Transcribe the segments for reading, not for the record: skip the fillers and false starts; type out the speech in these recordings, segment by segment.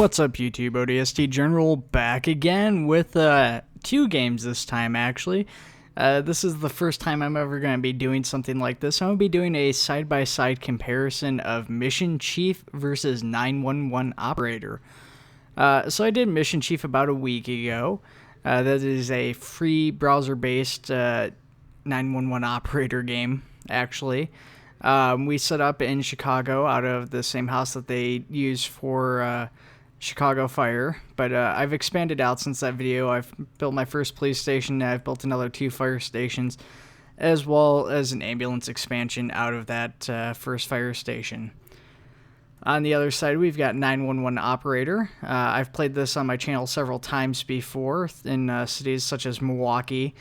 What's up, YouTube? ODST General back again with two games this time, actually. This is the first time I'm ever going to be doing something like this. I'm going to be doing a side-by-side comparison of Mission Chief versus 911 Operator. So I did Mission Chief about a week ago. That is a free browser-based 911 Operator game, actually. We set up in Chicago out of the same house that they use for Chicago Fire, but I've expanded out since that video. I've built my first police station, I've built another 2 fire stations, as well as an ambulance expansion out of that first fire station. On the other side, we've got 911 Operator. I've played this on my channel several times before in cities such as Milwaukee.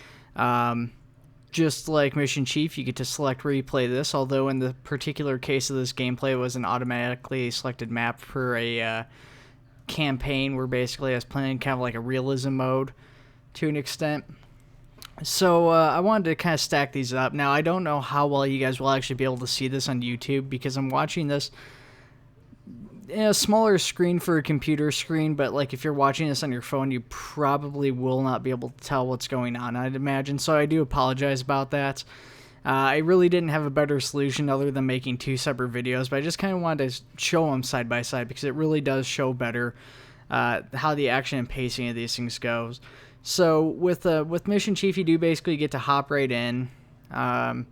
Just like Mission Chief, you get to select where you play this, although in the particular case of this gameplay, it was an automatically selected map for a campaign where basically I was playing kind of like a realism mode to an extent. So I wanted to kind of stack these up. Now, I don't know how well you guys will actually be able to see this on YouTube because I'm watching this in a smaller screen for a computer screen, but like if you're watching this on your phone, you probably will not be able to tell what's going on, I'd imagine. So I do apologize about that. I really didn't have a better solution other than making 2 separate videos, but I just kind of wanted to show them side by side because it really does show better how the action and pacing of these things goes. So with Mission Chief, you do basically get to hop right in. A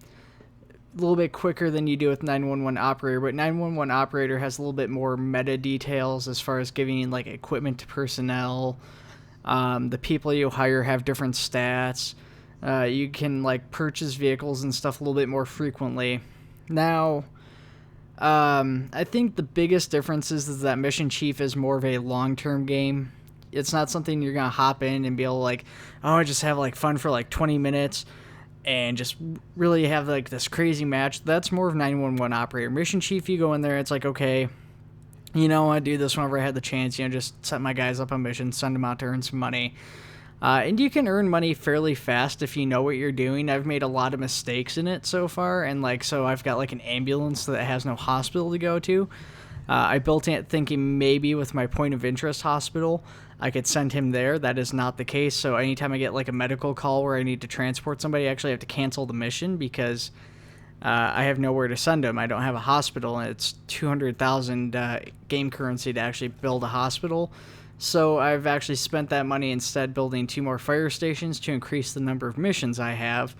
little bit quicker than you do with 911 Operator, but 911 Operator has a little bit more meta details as far as giving like equipment to personnel. The people you hire have different stats. You can like purchase vehicles and stuff a little bit more frequently. Now, I think the biggest difference is that Mission Chief is more of a long-term game. It's not something you're gonna hop in and be able to like, oh, just have like fun for like 20 minutes and just really have like this crazy match. That's more of 911 Operator. Mission Chief, you go in there, it's like, okay, you know, I do this whenever I had the chance, you know, just set my guys up on missions, send them out to earn some money. And you can earn money fairly fast if you know what you're doing. I've made a lot of mistakes in it so far, and like, so I've got like an ambulance that has no hospital to go to. I built it thinking maybe with my point of interest hospital, I could send him there. That is not the case. So anytime I get like a medical call where I need to transport somebody, I actually have to cancel the mission because I have nowhere to send him. I don't have a hospital, and it's 200,000 game currency to actually build a hospital. So I've actually spent that money instead building 2 more fire stations to increase the number of missions I have.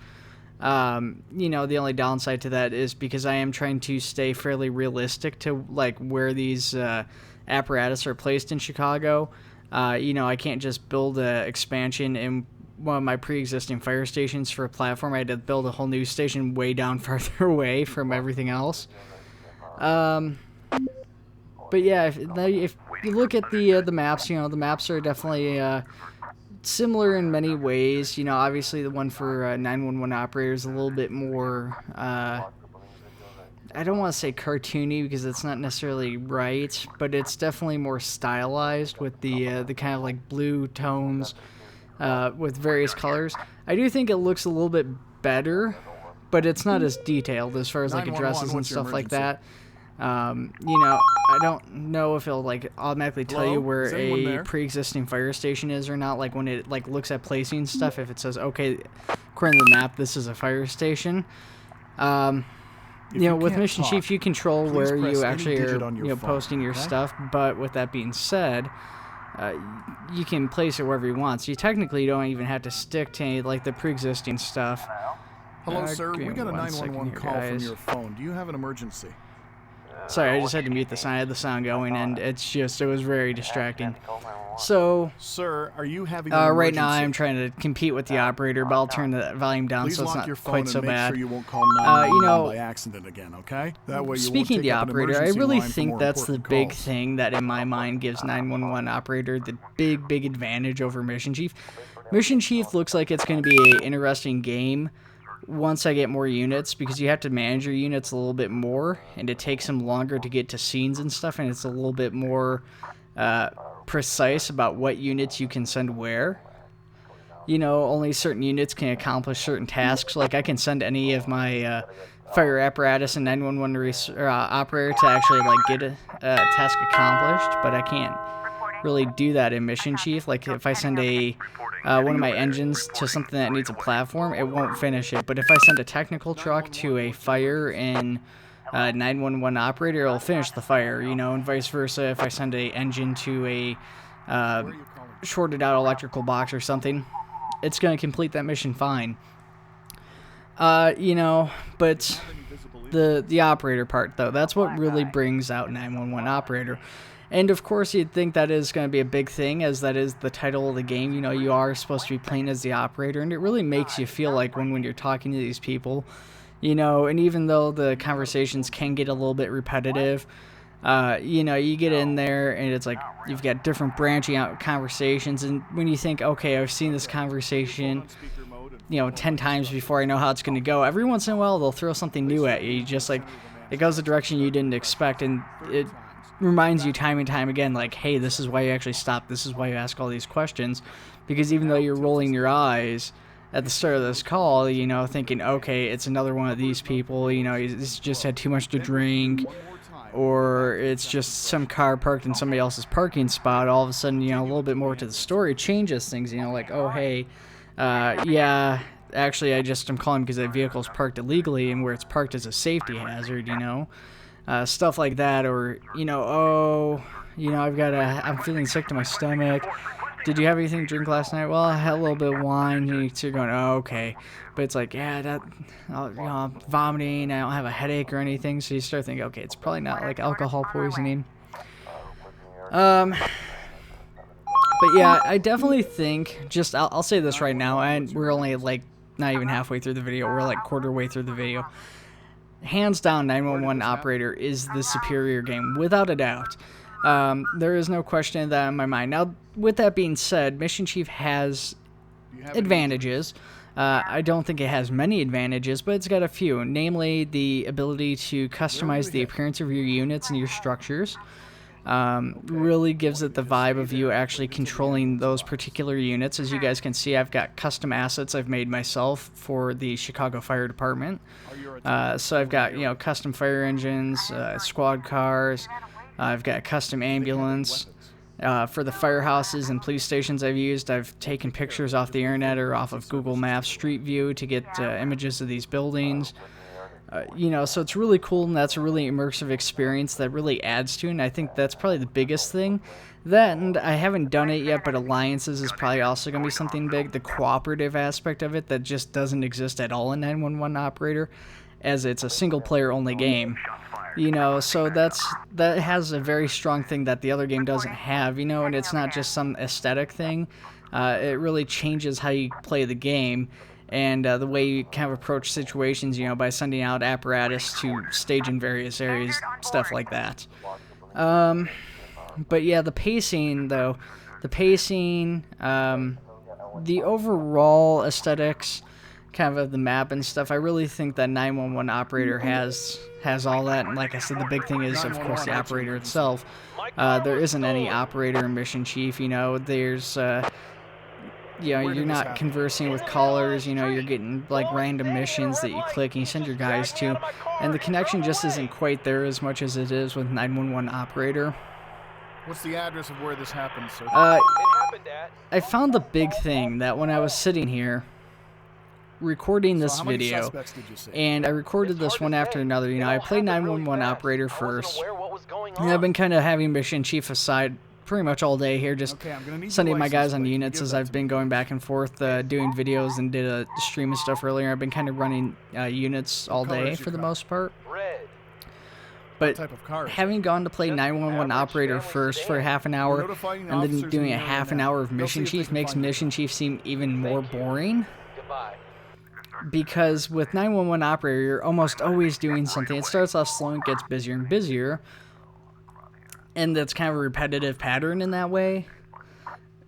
You know, the only downside to that is because I am trying to stay fairly realistic to like where these apparatus are placed in Chicago. You know, I can't just build an expansion in one of my pre-existing fire stations for a platform. I had to build a whole new station way down farther away from everything else. But yeah, if you look at the maps, you know, the maps are definitely similar in many ways. You know, obviously the one for 911 Operator is a little bit more, I don't want to say cartoony because it's not necessarily right, but it's definitely more stylized with the kind of like blue tones with various colors. I do think it looks a little bit better, but it's not as detailed as far as like addresses and stuff like that. You know, I don't know if it'll like automatically tell you where a pre-existing fire station is or not, like when it like looks at placing stuff, if it says, okay, according to the map, this is a fire station. You know, with Mission Chief, you control where you actually are, you know, posting your stuff, but with that being said, you can place it wherever you want, so you technically don't even have to stick to any, like, the pre-existing stuff. Hello, sir. We got a 911 call from your phone. Do you have an emergency? Sorry, I just had to mute the sound. I had the sound going, and it was very distracting. So, sir, are you having an right now I'm trying to compete with the operator, but I'll turn the volume down so it's not quite so bad. Sure you won't call 911 you know, by accident again, okay? That way you speaking of the operator, I really think that's the big calls. thing that in my mind gives 911 Operator the big advantage over Mission Chief. Mission Chief looks like it's going to be an interesting game once I get more units, because you have to manage your units a little bit more, and it takes them longer to get to scenes and stuff, and it's a little bit more precise about what units you can send where. You know, only certain units can accomplish certain tasks. Like, I can send any of my fire apparatus and 911 operator to actually, like, get a task accomplished, but I can't really do that in Mission Chief. Like if I send a one of my engines to something that needs a platform, it won't finish it. But if I send a technical truck to a fire in 911 operator, it'll finish the fire, you know, and vice versa. If I send a engine to a shorted out electrical box or something, it's going to complete that mission fine. You know, but the operator part, though, that's what really brings out 911 operator. And of course, you'd think that is going to be a big thing, as that is the title of the game. You know, you are supposed to be playing as the operator, and it really makes you feel like when you're talking to these people, you know, and even though the conversations can get a little bit repetitive, you know, you get in there and it's like you've got different branching out conversations, and when you think, okay, I've seen this conversation, you know, 10 times before I know how it's going to go, every once in a while they'll throw something new at you. Just like it goes the direction you didn't expect, and it reminds you time and time again, like, hey, this is why you actually stop. This is why you ask all these questions, because even though you're rolling your eyes at the start of this call, you know, thinking, okay, it's another one of these people, you know, he's just had too much to drink, or it's just some car parked in somebody else's parking spot, all of a sudden, you know, a little bit more to the story changes things, you know, like, oh, hey, yeah, actually, I'm calling because that vehicle's parked illegally, and where it's parked is a safety hazard, you know, stuff like that. Or, you know, oh, you know, I'm feeling sick to my stomach. Did you have anything to drink last night? Well, I had a little bit of wine. So you're going, oh, okay. But it's like, yeah, you know, I'm vomiting. I don't have a headache or anything. So you start thinking, okay, it's probably not like alcohol poisoning. But yeah, I definitely think, I'll say this right now, and we're only like not even halfway through the video. We're like quarter way through the video. Hands down, 911 Operator is the superior game, without a doubt. There is no question of that in my mind. Now, with that being said, Mission Chief has advantages. I don't think it has many advantages, but it's got a few. Namely, the ability to customize the appearance of your units and your structures. Really gives it the vibe of you actually controlling those particular units. As you guys can see, I've got custom assets I've made myself for the Chicago Fire Department. So I've got, you know, custom fire engines, squad cars. I've got a custom ambulance. For the firehouses and police stations I've taken pictures off the internet or off of Google Maps Street View to get images of these buildings. You know, so it's really cool, and that's a really immersive experience that really adds to it, and I think that's probably the biggest thing. That, and I haven't done it yet, but Alliances is probably also going to be something big. The cooperative aspect of it that just doesn't exist at all in 911 Operator, as it's a single-player only game. You know, so that has a very strong thing that the other game doesn't have, you know, and it's not just some aesthetic thing. It really changes how you play the game. And the way you kind of approach situations, you know, by sending out apparatus to stage in various areas, stuff like that. But yeah, the pacing, though, the overall aesthetics, kind of the map and stuff, I really think that 911 Operator has all that. And like I said, the big thing is, of course, the operator itself. There isn't any operator in Mission Chief, you know, there's... you know, you're not conversing with callers, you know, you're getting like random missions that you click and you send your guys to, and the connection just isn't quite there as much as it is with 911 Operator. What's the address of where this happened, sir? I found the big thing that when I was sitting here recording this video, and I recorded this one after another, you know, I played 911 Operator first, and I've been kind of having Mission Chief aside pretty much all day here, just sending my guys on units as I've been going back and forth, doing videos, and did a stream and stuff earlier. I've been kind of running units all day for the most part. But having gone to play 911 Operator first for half an hour, and then doing a half an hour of Mission Chief makes Mission Chief seem even more boring. Because with 911 Operator, you're almost always doing something. It starts off slow and gets busier and busier. And that's kind of a repetitive pattern in that way,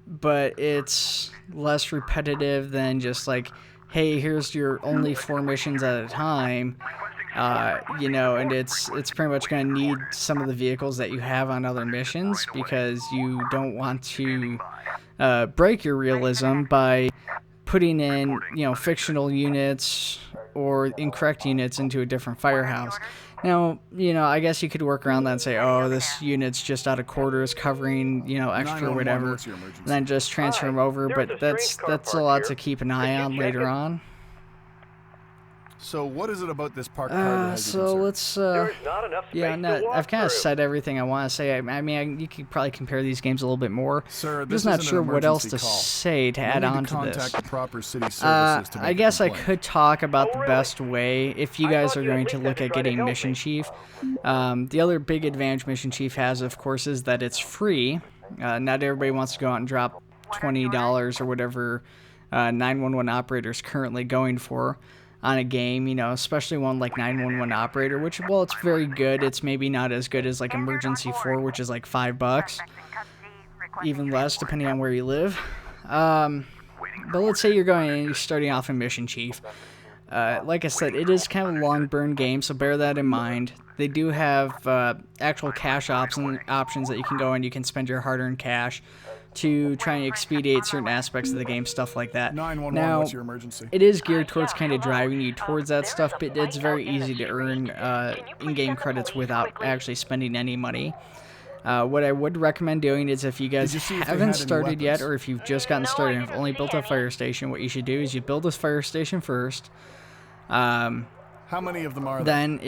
but it's less repetitive than just like, hey, here's your only 4 missions at a time, you know, and it's pretty much going to need some of the vehicles that you have on other missions, because you don't want to break your realism by putting in, you know, fictional units or incorrect units into a different firehouse. Now, you know, I guess you could work around that and say, oh, this unit's just out of quarters, covering, you know, extra or whatever, and then just transfer them over, but that's a lot to keep an eye on later on. So what is it about this parked car that has so let's, yeah, no, I've kind of said everything I want to say. I mean, you could probably compare these games a little bit more. Sir, I'm just not sure what else to say to add on to this. The proper city services to make I guess I could talk about the best way if you guys are going to look at getting Mission Chief. The other big advantage Mission Chief has, of course, is that it's free. Not everybody wants to go out and drop $20 or whatever 911 operator's currently going for on a game, you know, especially one like 911 operator, which, well, it's very good. It's maybe not as good as like Emergency 4, which is like $5, even less depending on where you live. But let's say you're starting off in Mission Chief. Like I said, it is kind of a long burn game, so bear that in mind. They do have actual cash options that you can go and you can spend your hard-earned cash to try and expedite certain aspects of the game, stuff like that. 911, now, what's your emergency? It is geared towards kind of driving you towards that stuff, but it's very easy to earn in-game credits without actually spending any money. What I would recommend doing is if you guys haven't started yet, or if you've just gotten started and have only built a fire station, what you should do is you build this fire station first. How many of them are there? Then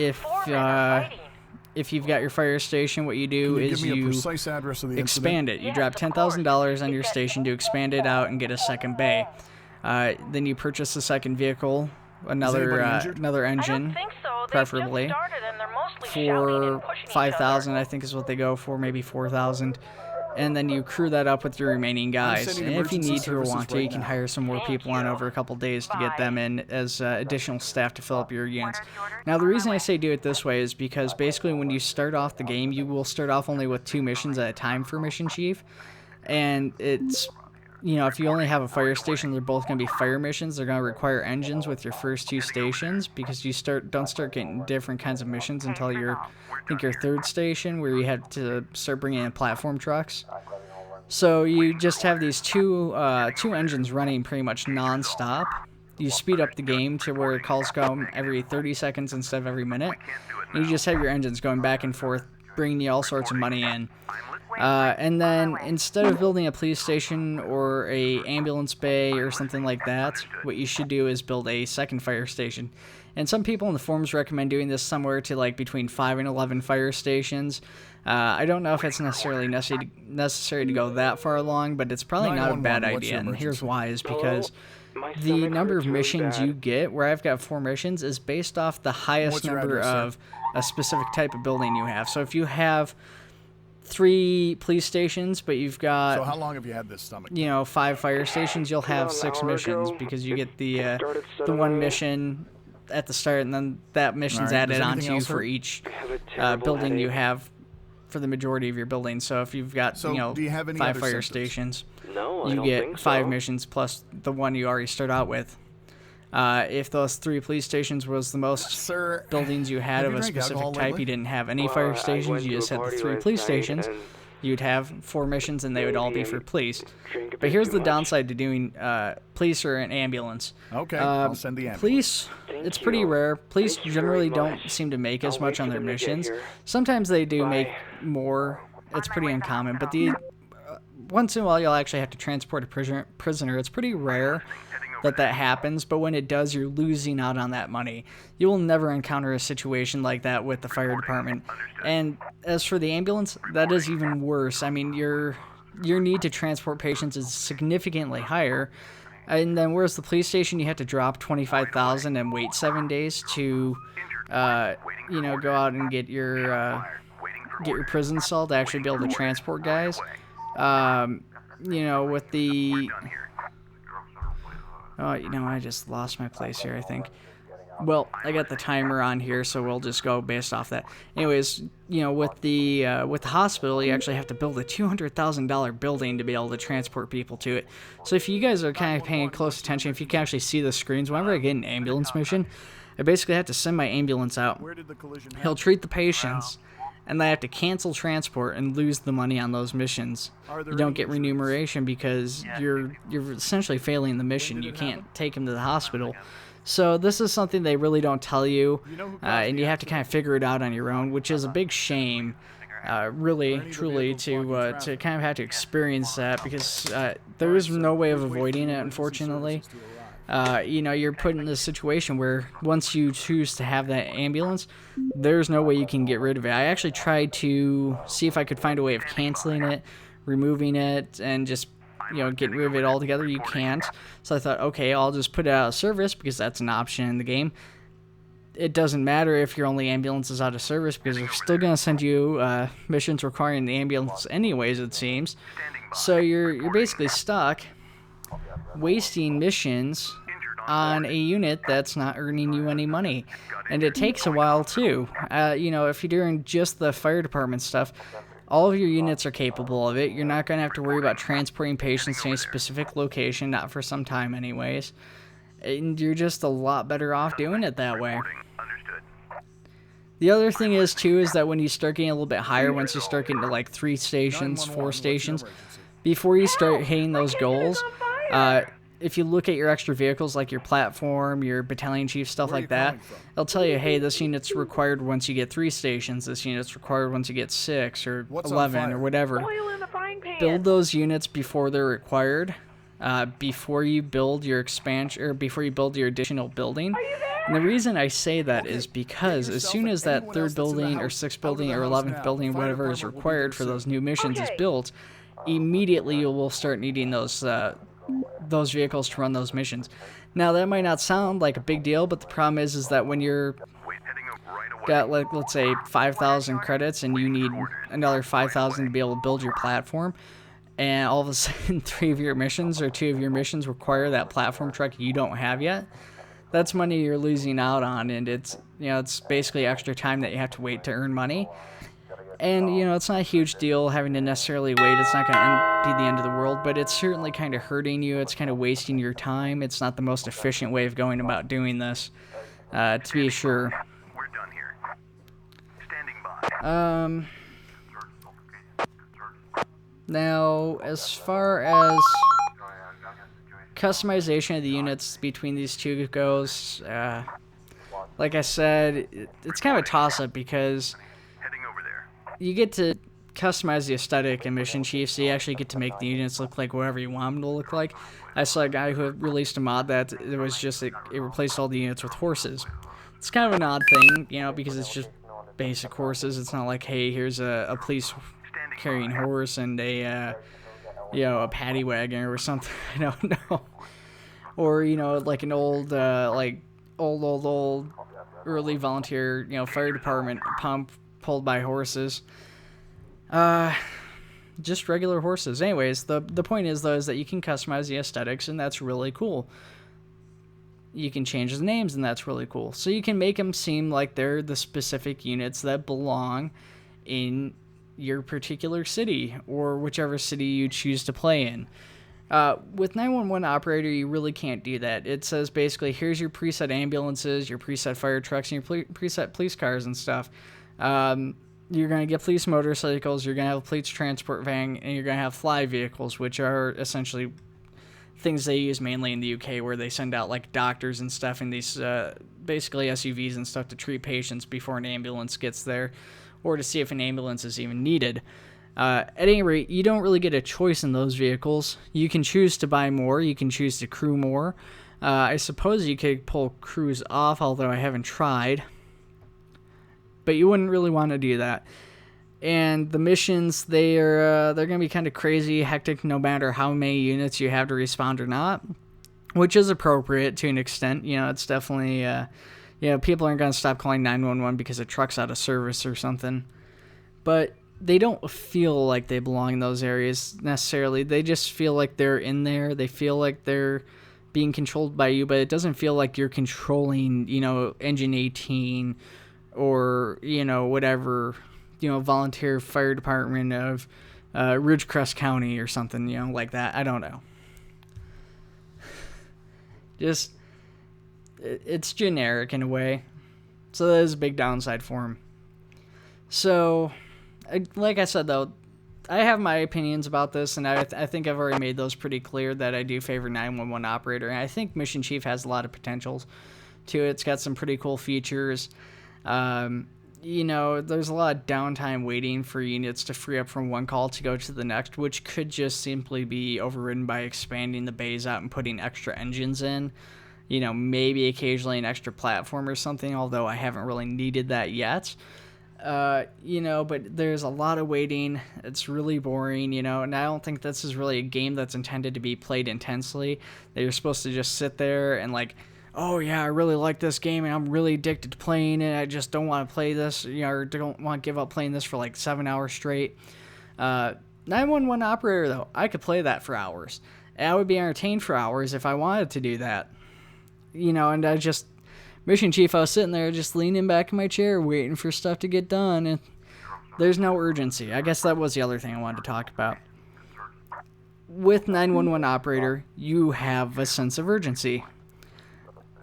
if you've got your fire station, what you do is you expand it. You drop $10,000 on your station to expand it out and get a second bay. Then you purchase a second vehicle, another engine, preferably, for $5,000, I think is what they go for, maybe $4,000. And then you crew that up with your remaining guys. And if you need to or want to, you can hire some more people on over a couple days to get them in as additional staff to fill up your units. Now, the reason I say do it this way is because basically when you start off the game, you will start off only with 2 missions at a time for Mission Chief. And it's, you know, if you only have a fire station, they're both going to be fire missions. They're going to require engines with your first 2 stations because you don't start getting different kinds of missions until your 3rd station, where you have to start bringing in platform trucks. So you just have these two engines running pretty much non-stop. You speed up the game to where calls go every 30 seconds instead of every minute. And you just have your engines going back and forth, bringing you all sorts of money in. And then instead of building a police station or a ambulance bay or something like that, what you should do is build a second fire station. And some people in the forums recommend doing this somewhere to like between 5 and 11 fire stations. I don't know if it's necessarily necessary to go that far along, but it's probably not a bad idea. And here's why, is because the number of missions you get, where I've got 4 missions, is based off the highest number of a specific type of building you have. So if you have 3 police stations, but you've got, so how long have you had this stomach? You know, 5 fire stations, you'll have 6 missions because you get the one mission at the start, and then that mission's added onto you for each building you have for the majority of your buildings. So if you've got, you know, 5 fire stations, you get 5 missions plus the one you already start out with. If those 3 police stations was the most buildings you had of a specific type, you didn't have any fire stations, you just had the 3 police stations, you'd have 4 missions and they would all be for police. But here's the downside to doing police or an ambulance. Okay, I'll send the ambulance. Police, it's pretty rare. Police generally don't seem to make as much on their missions. Sometimes they do make more. It's pretty uncommon. But once in a while you'll actually have to transport a prisoner. It's pretty rare that happens, but when it does, you're losing out on that money. You will never encounter a situation like that with the fire department. And as for the ambulance, that is even worse. I mean, your need to transport patients is significantly higher. And then whereas the police station, you have to drop $25,000 and wait 7 days to, you know, go out and get your prison cell to actually be able to transport guys. You know, with the... Oh, you know, I just lost my place here, I think. Well, I got the timer on here, so we'll just go based off that. Anyways, you know, with the hospital, you actually have to build a $200,000 building to be able to transport people to it. So if you guys are kind of paying close attention, if you can actually see the screens, whenever I get an ambulance mission, I basically have to send my ambulance out. He'll treat the patients, and I have to cancel transport and lose the money on those missions. You don't get remuneration because you're essentially failing the mission. You can't take him to the hospital. So this is something they really don't tell you, and you have to kind of figure it out on your own, which is a big shame, really, truly, to kind of have to experience that, because there is no way of avoiding it, unfortunately. You know, you're put in this situation where once you choose to have that ambulance, there's no way you can get rid of it. I actually tried to see if I could find a way of canceling it, removing it, and just, you know, getting rid of it altogether. You can't. So I thought, okay, I'll just put it out of service, because that's an option in the game. It doesn't matter if your only ambulance is out of service, because they're still going to send you missions requiring the ambulance anyways, it seems. So you're basically stuck wasting missions on a unit that's not earning you any money. And it takes a while too. You know, if you're doing just the fire department stuff, all of your units are capable of it. You're not going to have to worry about transporting patients to a specific location, not for some time anyways. And you're just a lot better off doing it that way. The other thing is too, is that when you start getting a little bit higher, once you start getting to like 3 stations, 4 stations, before you start hitting those goals, if you look at your extra vehicles, like your platform, your battalion chief, stuff like that, they'll tell you, hey, this unit's required once you get 3 stations, this unit's required once you get 6 or 11 or whatever. Build those units before they're required, before you build your expansion, or before you build your additional building. And the reason I say that is because as soon as that 3rd building or 6th building or 11th building, whatever is required for those new missions is built, immediately you will start needing those vehicles to run those missions. Now that might not sound like a big deal, but the problem is that when you're got, like, let's say 5,000 credits and you need another 5,000 to be able to build your platform, and all of a sudden 3 of your missions or 2 of your missions require that platform truck you don't have yet, that's money you're losing out on, and it's, you know, it's basically extra time that you have to wait to earn money. And, you know, it's not a huge deal having to necessarily wait. It's not going to be the end of the world, but it's certainly kind of hurting you. It's kind of wasting your time. It's not the most efficient way of going about doing this, to be sure. We're done here. Standing by. Now, as far as customization of the units between these two goes, like I said, it's kind of a toss-up, because you get to customize the aesthetic and mission chief, so you actually get to make the units look like whatever you want them to look like. I saw a guy who released a mod that it was just, it replaced all the units with horses. It's kind of an odd thing, you know, because it's just basic horses. It's not like, hey, here's a police carrying horse and a, you know, a paddy wagon or something. I don't know. Or, you know, like an old, old early volunteer, you know, fire department pump pulled by horses. Just regular horses. Anyways, the point is, though, is that you can customize the aesthetics, and that's really cool. You can change the names, and that's really cool. So you can make them seem like they're the specific units that belong in your particular city, or whichever city you choose to play in. With 911 Operator, you really can't do that. It says basically, here's your preset ambulances, your preset fire trucks, and your preset police cars and stuff. You're going to get police motorcycles, you're going to have a police transport van, and you're going to have fly vehicles, which are essentially things they use mainly in the UK, where they send out like doctors and stuff in these basically SUVs and stuff to treat patients before an ambulance gets there, or to see if an ambulance is even needed. At any rate, you don't really get a choice in those vehicles. You can choose to buy more, you can choose to crew more. I suppose you could pull crews off, although I haven't tried. But you wouldn't really want to do that. And the missions, they're going to be kind of crazy, hectic, no matter how many units you have to respond or not, which is appropriate to an extent. You know, it's definitely, you know, people aren't going to stop calling 911 because a truck's out of service or something. But they don't feel like they belong in those areas necessarily. They just feel like they're in there. They feel like they're being controlled by you, but it doesn't feel like you're controlling, you know, Engine 18 or, you know, whatever, you know, volunteer fire department of Ridgecrest County or something, you know, like that. I don't know. Just, it's generic in a way. So that is a big downside for him. So, like I said, though, I have my opinions about this, and I think I've already made those pretty clear that I do favor 911 operator, and I think Mission Chief has a lot of potentials to it. It's got some pretty cool features. You know, there's a lot of downtime waiting for units to free up from one call to go to the next, which could just simply be overridden by expanding the bays out and putting extra engines in. You know, maybe occasionally an extra platform or something, although I haven't really needed that yet. You know, but there's a lot of waiting. It's really boring, you know, and I don't think this is really a game that's intended to be played intensely. That you're supposed to just sit there and like, oh yeah, I really like this game and I'm really addicted to playing it. I just don't want to play this, you know, or don't want to give up playing this for like 7 hours straight. 911 operator though, I could play that for hours. And I would be entertained for hours if I wanted to do that. You know, and Mission Chief, I was sitting there just leaning back in my chair waiting for stuff to get done, and there's no urgency. I guess that was the other thing I wanted to talk about. With 911 operator, you have a sense of urgency.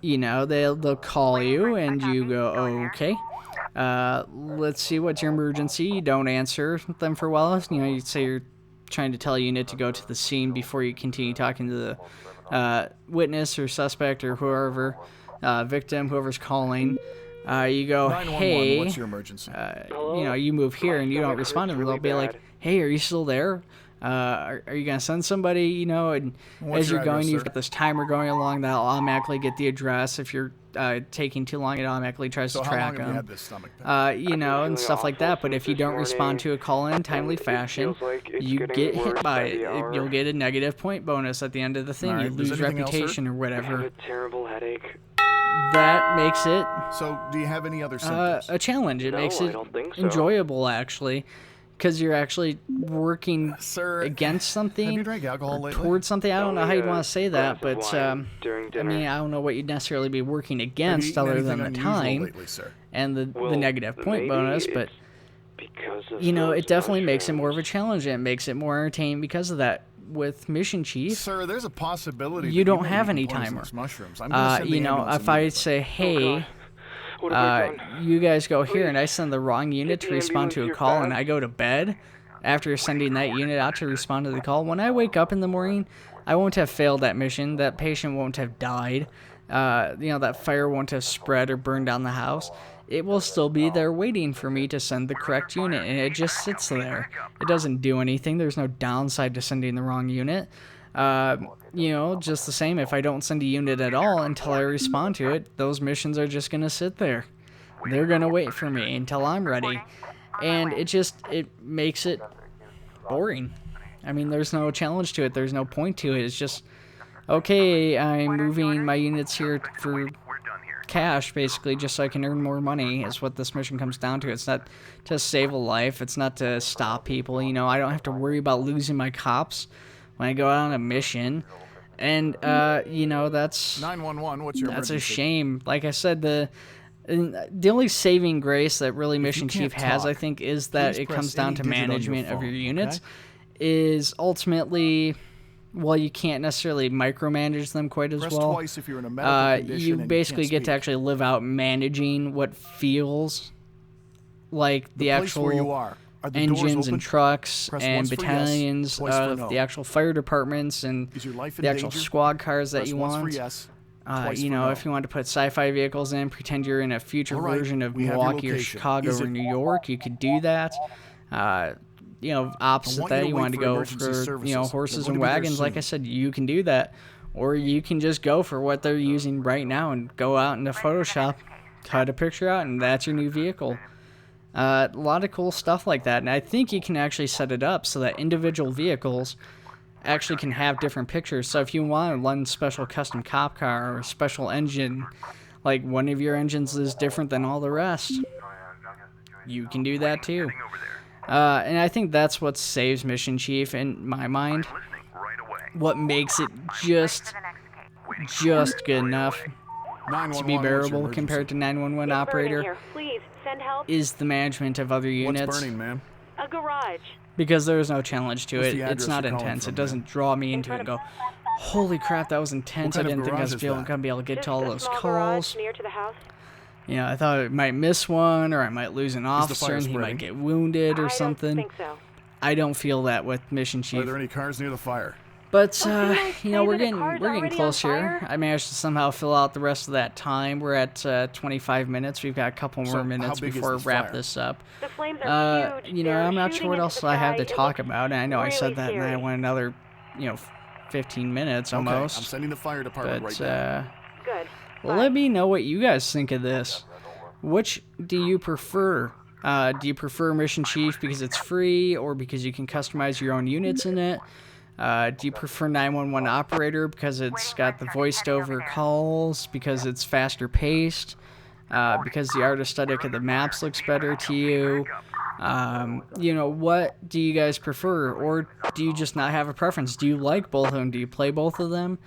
You know, they'll call you, and you go, okay, let's see, what's your emergency? You don't answer them for a while. You know, you say you're trying to tell a unit to go to the scene before you continue talking to the witness or suspect or whoever. Victim, whoever's calling, you go, hey, what's your emergency? You know, you move here and you don't respond to them. They'll be like, hey, are you still there? Are you going to send somebody, you know? And as you're going, you've got this timer going along that'll automatically get the address. If you're taking too long, it automatically tries to track them. You know, and stuff like that. But if you don't respond to a call in a timely fashion, you get hit by it. You'll get a negative point bonus at the end of the thing. You lose reputation or whatever. I have a terrible headache. That makes it So, do you have any other symptoms? a challenge. It makes I it don't think so. enjoyable, actually, because you're actually working Sir, against something, have you drank alcohol or lately? towards something. I don't know how you'd want to say that, glass of but wine during I dinner. mean, I don't know what you'd necessarily be working Have you against eaten other anything than the unusual time lately, sir? and the Well, negative point maybe bonus, but it's because of you know, those it definitely makes it mushrooms. more of a challenge, and it makes it more entertaining because of that. With Mission Chief, Sir, there's a possibility you that don't may have be any eating timer. poisonous mushrooms. I'm gonna send the you know, ambulance if I immediately. say, hey, What have I done? you guys go here, and I send the wrong unit Get to the respond to a ambulance call, here and fast. I go to bed after sending that unit out to respond to the call. When I wake up in the morning, I won't have failed that mission. That patient won't have died. You know, that fire won't have spread or burned down the house. It will still be there waiting for me to send the correct unit, and it just sits there. It doesn't do anything. There's no downside to sending the wrong unit. You know, just the same, if I don't send a unit at all until I respond to it, those missions are just going to sit there. They're going to wait for me until I'm ready. And it makes it boring. I mean, there's no challenge to it. There's no point to it. It's just, okay, I'm moving my units here for We're done here. cash, basically, just so I can earn more money, is what this mission comes down to. It's not to save a life. It's not to stop people. You know, I don't have to worry about losing my cops when I go out on a mission. And, you know, that's 911, what's your a emergency? shame. Like I said, the only saving grace that really Mission Chief can't has, talk, I think, is that please it comes press down any to digit on your management of phone, your units. okay? Is ultimately, well, you can't necessarily micromanage them quite as Press well. twice if you're in a medical condition You and basically can't get to speak. actually live out managing what feels like the place where you actual are. Are the doors engines and open? trucks Press and once for yes, battalions twice for of no. the actual fire departments and Is your life in the actual danger? squad cars that Press you once want. for yes, twice You for know, no. if you want to put sci-fi vehicles in, pretend you're in a future All right, version of we have your Milwaukee or location. Chicago Is or it- New York, you could do that. You know, opposite want you that, to you wait want to for go emergency for, services. you know, They're horses going and to be there wagons. Like I soon. said, you can do that. Or you can just go for what they're using right now and go out into Photoshop, cut a picture out, and that's your new vehicle. A lot of cool stuff like that. And I think you can actually set it up so that individual vehicles actually can have different pictures. So if you want one special custom cop car or a special engine, like one of your engines is different than all the rest, you can do that too. Over there. And I think that's what saves Mission Chief in my mind. Listening right away. What makes it just good enough to 911, be what's your bearable emergency? compared to 911 It's operator burning here. Please send help. is the management of other What's units. burning, ma'am? A garage. Because there is no challenge to What's it. the It's address not you're calling intense. from, It doesn't draw me into it and go, holy crap, that was intense. I kind of didn't think I garage was is that? going to be able to get Just to all a those small calls. garage near to the house. You know, I thought I might miss one, or I might lose an officer fire and he might spreading? get wounded or I something. don't think so. I don't feel that with Mission Are Chief. there any cars near the fire? But, Well, you know, we're the getting car's already close on here. fire? I managed to somehow fill out the rest of that time. We're at 25 minutes. We've got a couple So, more how minutes big is before we this wrap fire? this up. The flames are huge. You know, They're I'm not sure shooting what into else the I have to sky. It talk looks about. And I know I said really that, and I scary. went another, you know, 15 minutes Okay, I'm almost. sending the fire department But, right now. Good. well, let me know what you guys think of this. Which do you prefer? Do you prefer Mission Chief because it's free or because you can customize your own units in it? Do you prefer 911 Operator because it's got the voiced over calls, because it's faster paced, because the art aesthetic of the maps looks better to you? You know, what do you guys prefer? Or do you just not have a preference? Do you like both of them? Do you play both of them?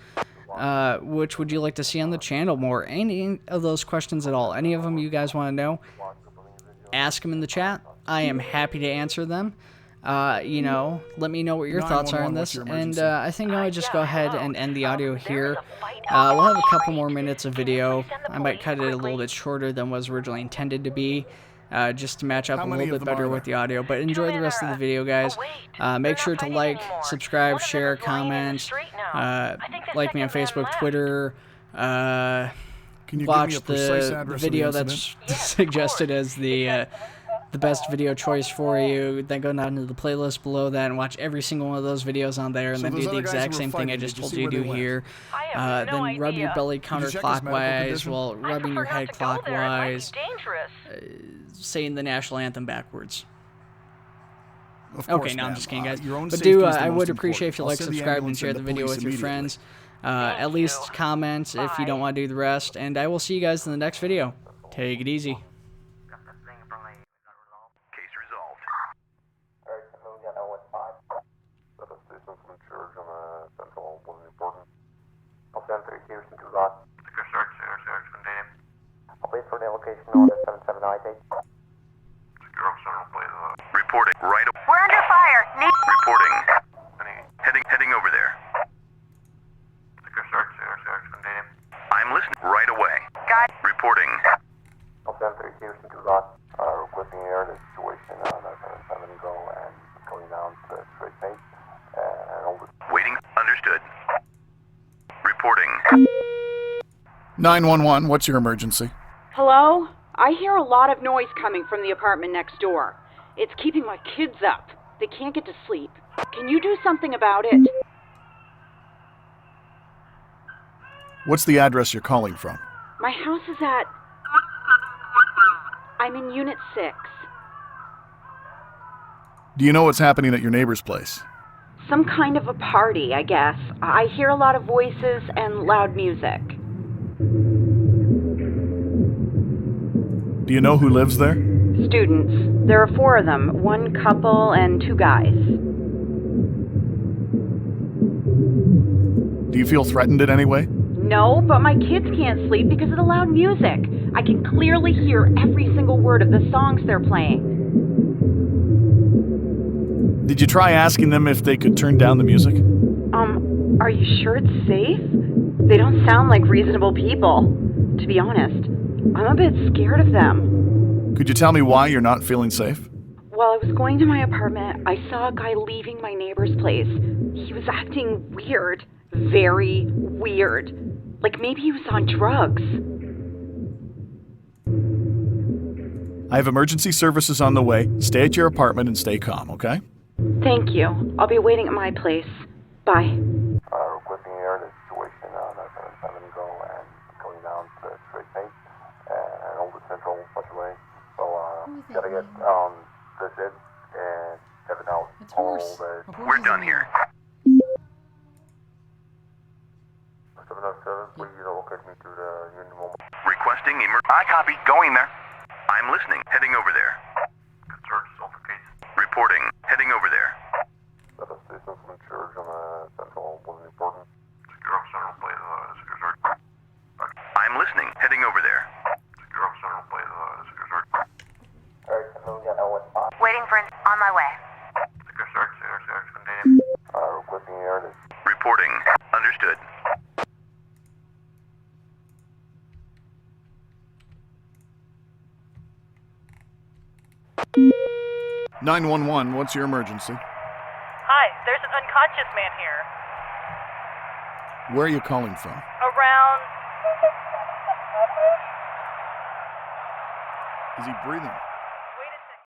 Which would you like to see on the channel more? Any of those questions at all? Any of them you guys want to know? Ask them in the chat. I am happy to answer them. You know, let me know what your thoughts are on 911, what's this. your And emergency? I think I'm going to just go ahead and end the audio here. We'll have a couple more minutes of video. I might cut it a little bit shorter than was originally intended to be, just to match up How a many little of bit them better are with there? the audio. But enjoy the rest of the video, guys. Make sure to like, subscribe, share, comment, like me on Facebook, Twitter, Can you give me watch a precise the address video of the that's incident? suggested as the best video choice for you. Then go down to the playlist below that and watch every single one of those videos on there, and So then those do the other guys exact who were same thing I fighting, just did you told see you to where do they went? here. I have no Then rub your idea. belly Did you check his medical counterclockwise condition? while I rubbing your prefer head not to go there. It might be clockwise, dangerous. saying the national anthem backwards. Of course, Okay, no, I'm ma'am. just kidding, guys. Your own But safety is the I would most appreciate if you important. like, I'll send the subscribe, and ambulance share and the the video police with your immediately. friends. At least comment if you don't want to do the rest, and I will see you guys in the next video. Take it easy. Case resolved. Reporting. Right. We're under fire. Reporting. Heading over there. I'm listening right away. Got Reporting. Waiting. Understood. Reporting. 911, what's your emergency? Hello? I hear a lot of noise coming from the apartment next door. It's keeping my kids up. They can't get to sleep. Can you do something about it? What's the address you're calling from? My house is at... I'm in Unit 6. Do you know what's happening at your neighbor's place? Some kind of a party, I guess. I hear a lot of voices and loud music. Do you know who lives there? Students. There are 4 of them. 1 couple and 2 guys. Do you feel threatened in any way? No, but my kids can't sleep because of the loud music. I can clearly hear every single word of the songs they're playing. Did you try asking them if they could turn down the music? Are you sure it's safe? They don't sound like reasonable people. To be honest, I'm a bit scared of them. Could you tell me why you're not feeling safe? While I was going to my apartment, I saw a guy leaving my neighbor's place. He was acting weird. Very weird. Like maybe he was on drugs. I have emergency services on the way. Stay at your apartment and stay calm, okay? Thank you. I'll be waiting at my place. Bye. It's horse. We're done here. Requesting I copy. Going there. I'm listening. Heading over there. Reporting. Heading over there. I'm listening. Heading over there. Waiting for on my way. Reporting. Understood. 911, what's your emergency? Hi, there's an unconscious man here. Where are you calling from? Around... Is he breathing?